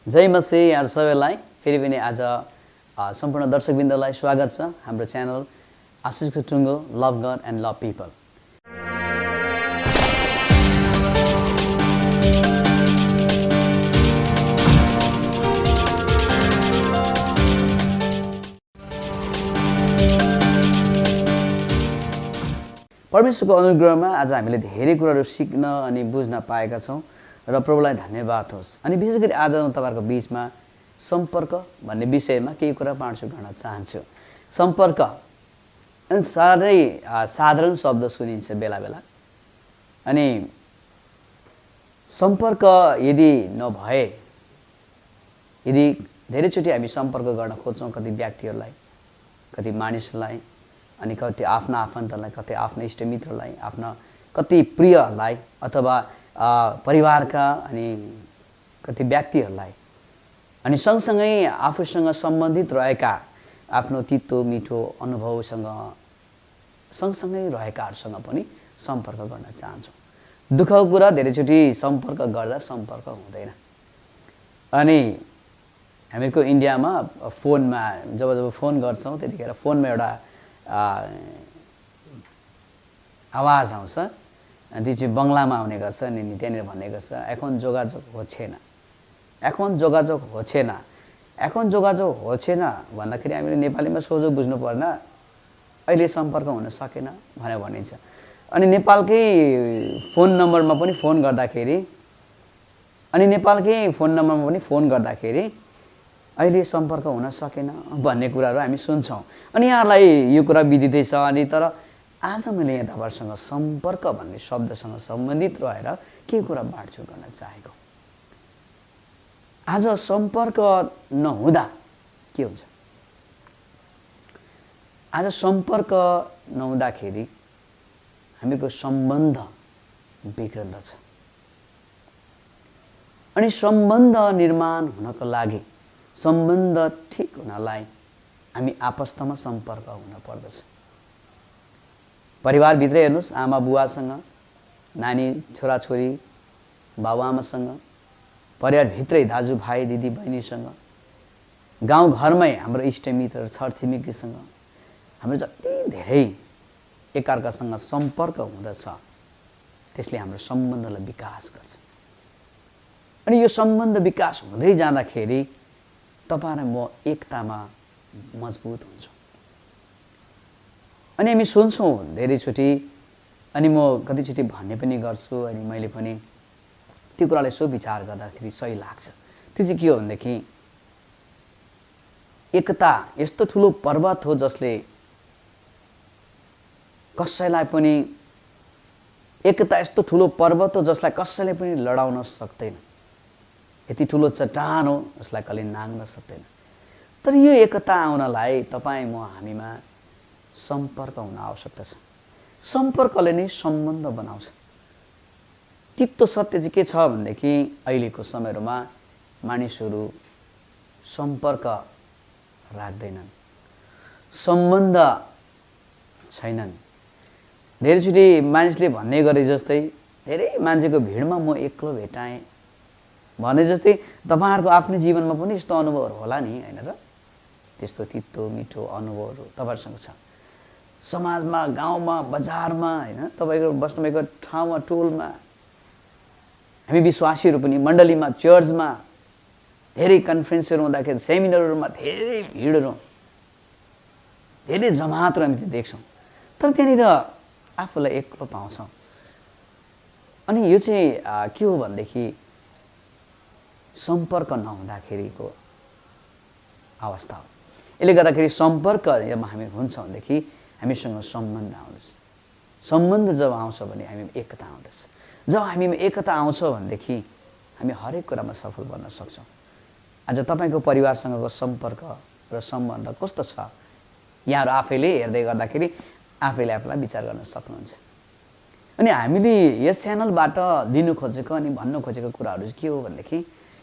जय मसी यार सबैलाई फेरि पनि आज सम्पूर्ण दर्शकवृन्दलाई स्वागत छ हाम्रो च्यानल आशिषको टुङ्गो love god and love people. परमेश्वरको अनुग्रहमा आज हामीले धेरै कुराहरू सिक्न अनि बुझ्न पाएका छौँ र प्रभुलाई धन्यवाद होस्। अनि विशेष गरी आज म तपाईहरुको बीचमा सम्पर्क भन्ने विषयमा केही कुरा बाँड्छु गर्न चाहन्छु। सम्पर्क साह्रै साधारण शब्द सुनिन्छ बेला बेला, अनि सम्पर्क यदि नभए, यदि धेरैचोटि हामी सम्पर्क गर्न खोज्छौँ कति व्यक्तिहरूलाई, कति मानिसलाई, अनि कति आफ्ना आफन्तलाई, कति आफ्ना इष्टमित्रलाई, आफ्ना कति प्रियलाई अथवा परिवारका अनि कति व्यक्तिहरूलाई, अनि सँगसँगै आफूसँग सम्बन्धित रहेका आफ्नो तितो मिठो अनुभवसँग सँगसँगै रहेकाहरूसँग पनि सम्पर्क गर्न चाहन्छौँ। दुःखको कुरा धेरैचोटि सम्पर्क गर्दा सम्पर्क हुँदैन। अनि हामीको इन्डियामा फोनमा जब जब फोन गर्छौँ त्यतिखेर फोनमा एउटा आवाज आउँछ, त्यो चाहिँ बङ्गलामा आउने गर्छ अनि त्यहाँनिर भन्ने गर्छ এখন যোগাযোগ হচ্ছে না, এখন যোগাযোগ হচ্ছে না। এখন যোगाযোग হচ্ছে না भन्दाखेरि हामीले नेपालीमा सोझो बुझ्नु पर्दैन, अहिले सम्पर्क हुन सकेन भनेर भनिन्छ। अनि नेपालकै फोन नम्बरमा पनि फोन गर्दाखेरि अहिले सम्पर्क हुन सकेन भन्ने कुराहरू हामी सुन्छौँ। अनि यहाँलाई यो कुरा बिदिँदैछ। अनि तर आज मैले यहाँ तपाईहरुसँग सम्पर्क भन्ने शब्दसँग सम्बन्धित रहेर के कुरा बाँड्छु गर्न चाहेको। आज सम्पर्क नहुँदा के हुन्छ? आज सम्पर्क नहुँदाखेरि हामीको सम्बन्ध बिग्रन्दछ। अनि सम्बन्ध निर्माण हुनको लागि, सम्बन्ध ठिक हुनलाई हामी आपस्तमा सम्पर्क हुन पर्दछ। परिवारभित्रै हेर्नुहोस्, आमा बुवासँग, नानी छोराछोरी बाबुआमासँग, परिवारभित्रै दाजुभाइ दिदी बहिनीसँग, गाउँघरमै हाम्रो इष्टमित्र छरछिमेकीसँग, हाम्रो जति धेरै एकअर्कासँग सम्पर्क हुँदछ त्यसले हाम्रो सम्बन्धलाई विकास गर्छ। अनि यो सम्बन्ध विकास हुँदै जाँदाखेरि तपाईँ र म एकतामा मजबुत हुन्छौँ। अनि हामी सुन्छौँ धेरैचोटि, अनि म कतिचोटि भन्ने पनि गर्छु, अनि मैले पनि त्यो कुरालाई यसो विचार गर्दाखेरि सही लाग्छ। त्यो चाहिँ के हो भनेदेखि एकता यस्तो ठुलो पर्वत हो जसले कसैलाई पनि, एकता यस्तो ठुलो पर्वत हो जसलाई कसैले पनि लडाउन सक्दैन। यति ठुलो चट्टान हो जसलाई कसले नाग्न सक्दैन। तर यो एकता आउनलाई तपाईँ म हामीमा सम्पर्क हुन आवश्यकता छ। सम्पर्कले नै सम्बन्ध बनाउँछ। तितो सत्य चाहिँ के छ भनेदेखि अहिलेको समयमा मानिसहरू सम्पर्क राख्दैनन्, सम्बन्ध छैनन्। धेरैचोटि मानिसले भन्ने गरे जस्तै, धेरै मान्छेको भिडमा म एक्लो भेटाएँ भने जस्तै तपाईहरुको आफ्नो जीवनमा पनि यस्तो अनुभवहरू होला नि, हैन र? त्यस्तो तितो मिठो अनुभवहरू तपाईहरुसँग छ। समाजमा, गाउँमा, बजारमा, हैन, तपाईको बस्नुभएको ठाउँमा, टोलमा, हामी विश्वासीहरू पनि मण्डलीमा, चर्चमा, धेरै कन्फरेन्सहरू हुँदाखेरि, सेमिनारहरूमा धेरै भिडहरू, धेरै जमातहरू हामी देख्छौँ। तर त्यहाँनिर आफूलाई एक्लो पाउँछौँ। अनि यो चाहिँ के हो भनेदेखि सम्पर्क नहुँदाखेरिको अवस्था हो। यसले गर्दाखेरि सम्पर्क जब हामी हुन्छ भनेदेखि हामीसँग सम्बन्ध आउँदछ। सम्बन्ध जब आउँछ भने हामीमा एकता आउँदछ। जब हामीमा एकता आउँछ भनेदेखि हामी हरेक कुरामा सफल बन्न सक्छौँ। आज तपाईको परिवारसँगको सम्पर्क र सम्बन्ध कस्तो छ? यहाँहरू आफैले हेर्दै गर्दाखेरि आफैले आफूलाई विचार गर्न सक्नुहुन्छ। अनि हामीले यस च्यानलबाट दिनु खोजेको अनि भन्न खोजेको कुराहरू के हो भनेदेखि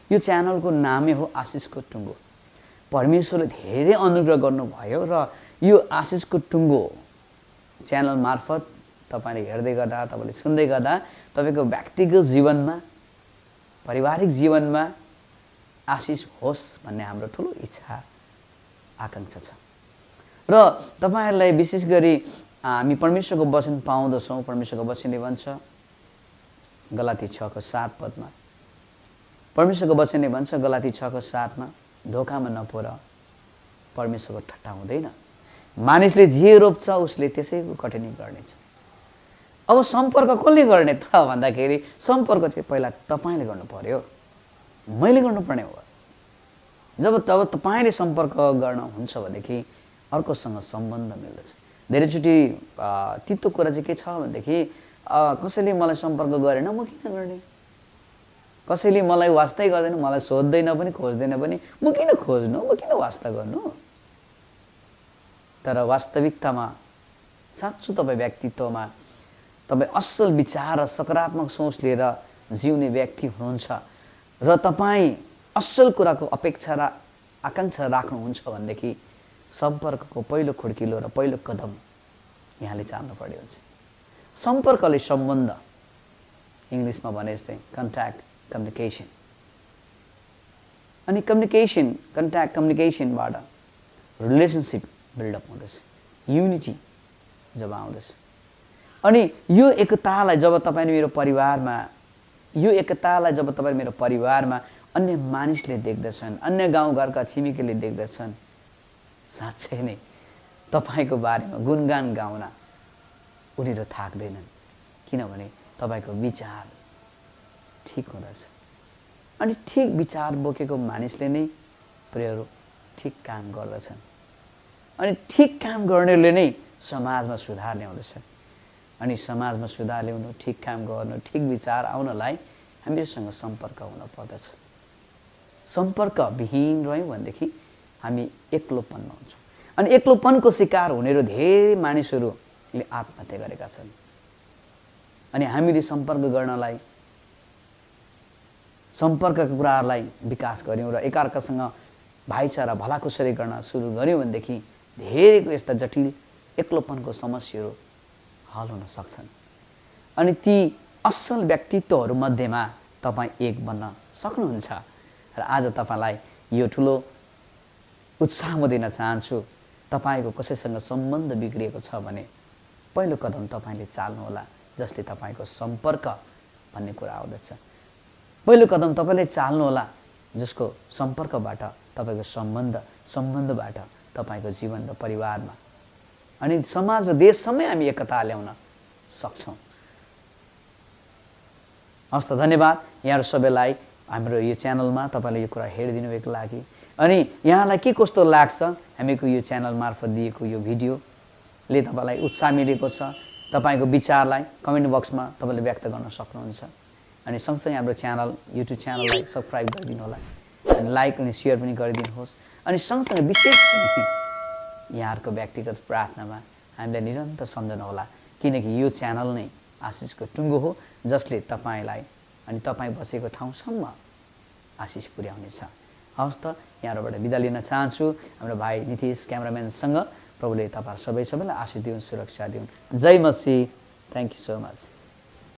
यो च्यानलको नामै हो आशिषको टुङ्गो। परमेश्वरले धेरै अनुग्रह गर्नुभयो र यो आशिषको टुङ्गो च्यानल मार्फत तपाईले हेर्दै गर्दा, तपाईले सुन्दै गर्दा तपाईको व्यक्तिगत जीवनमा, पारिवारिक जीवनमा आशिष होस् भन्ने हाम्रो ठुलो इच्छा आकांक्षा छ। र तपाईहरुलाई विशेष गरी हामी परमेश्वरको वचन पाउँदछौँ। परमेश्वरको वचनले भन्छ गलाती 6:7 पदमा, परमेश्वरको वचनले भन्छ गलाती 6:7 मा, धोकामा नपर, परमेश्वरको ठट्टा हुँदैन। मानिसले जे रोप्छ उसले त्यसैको कटनी गर्नेछ। अब सम्पर्क कसले गर्ने त भन्दाखेरि सम्पर्क चाहिँ पहिला तपाईले गर्नु पर्यो, मैले गर्नुपर्ने हो। जब तपाईले सम्पर्क गर्न हुन्छ भनेदेखि अर्कोसँग सम्बन्ध मिल्दछ। धेरैचोटि तितो कुरा चाहिँ के छ भनेदेखि कसैले मलाई सम्पर्क गरेन म किन गर्ने, कसैले मलाई वास्तै गर्दैन, मलाई सोध्दैन पनि खोज्दैन पनि म किन खोज्नु, म किन वास्ता गर्नु। तर वास्तविकतामा साँच्चै तपाईँ व्यक्तित्वमा तपाईँ असल विचार र सकारात्मक सोच लिएर जिउने व्यक्ति हुनुहुन्छ र तपाईँ असल कुराको अपेक्षा र आकांक्षा राख्नुहुन्छ भनेदेखि सम्पर्कको पहिलो खुड्किलो र पहिलो कदम यहाँले चाल्नु पर्यो हुन्छ। सम्पर्कले सम्बन्ध, इङ्ग्लिसमा भने जस्तै कन्ट्याक्ट, कम्युनिकेसन। अनि कम्युनिकेसन, कन्ट्याक्ट, कम्युनिकेसनबाट रिलेसनसिप बिल्डअप हुँदछ, युनिटी जब आउँदछ। अनि यो एकतालाई जब तपाईँ मेरो परिवारमा, यो एकतालाई जब तपाईँ मेरो परिवारमा अन्य मानिसले देख्दछन्, अन्य गाउँघरका छिमेकीले देख्दछन्, साँच्चै नै तपाईको बारेमा गुणगान गाउन उनीहरू थाक्दैनन्, किनभने तपाईको विचार ठिक हुँदछ। अनि ठिक विचार बोकेको मानिसले नै प्रियहरू ठिक काम गर्दछन्। अनि ठिक काम गर्नेले नै समाजमा सुधार ल्याउँदछ। अनि समाजमा सुधार ल्याउनु, ठिक काम गर्नु, ठिक विचार आउनलाई हामीसँग सम्पर्क हुन पर्दछ। सम्पर्क विहीन रह्यौँ भनेदेखि हामी एक्लोपनमा हुन्छौँ। अनि एक्लोपनको शिकार हुनेहरू धेरै मानिसहरूले आत्महत्या गरेका छन्। अनि हामीले सम्पर्क गर्नलाई, सम्पर्कका कुराहरूलाई विकास गर्यौँ र एकअर्कासँग भाइचारा भलाकुसारी गर्न सुरु गर्यौँ भनेदेखि धेरैको यस्ता जटिल एक्लोपनको समस्याहरू हल हुन सक्छन्। अनि ती असल व्यक्तित्वहरू मध्येमा तपाईँ एक बन्न सक्नुहुन्छ। र आज तपाईलाई यो ठुलो उत्साह म दिन चाहन्छु। तपाईको कसैसँग सम्बन्ध बिग्रिएको छ भने पहिलो कदम तपाईले चाल्नुहोला, जसले तपाईको सम्पर्क भन्ने कुरा आउँदछ। पहिलो कदम तपाईले चाल्नुहोला जसको सम्पर्कबाट तपाईको सम्बन्धबाट तपाईको जीवन र परिवारमा अनि समाज र देशसम्मै हामी एकता ल्याउन सक्छौं। हस्त धन्यवाद यहाँहरु सबैलाई हाम्रो यो च्यानलमा तपाईले यो कुरा हेरिदिनु भएको लागि। अनि यहाँलाई के कस्तो लाग्छ हामीको यो च्यानल मार्फत दिएको यो भिडियोले तपाईलाई उत्साह मिलेको छ, तपाईको विचारलाई कमेन्ट बक्समा तपाईले व्यक्त गर्न सक्नुहुन्छ। अनि सँगसँगै हाम्रो च्यानल युट्युब च्यानललाई सब्स्क्राइब गरिदिनु होला अनि लाइक अनि शेयर पनि गरिदिनुहोस्। अनि सँगसँगै विशेष यहाँहरुको व्यक्तिगत प्रार्थनामा हामीलाई निरन्तर सम्झनु होला, किनकि यो च्यानल नै आशिषको टुङ्गो हो जसले तपाईलाई अनि तपाई बसेको ठाउँसम्म आशिष पुर्याउनेछ। हवस् त यहाँबाट बिदा लिन चाहन्छु। हाम्रो भाइ नितिश क्यामेराम्यानसँग प्रभुले तपाईहरु सबैलाई आशिष दिउन्, सुरक्षा दिउन्। जय मसीह। Thank you so much.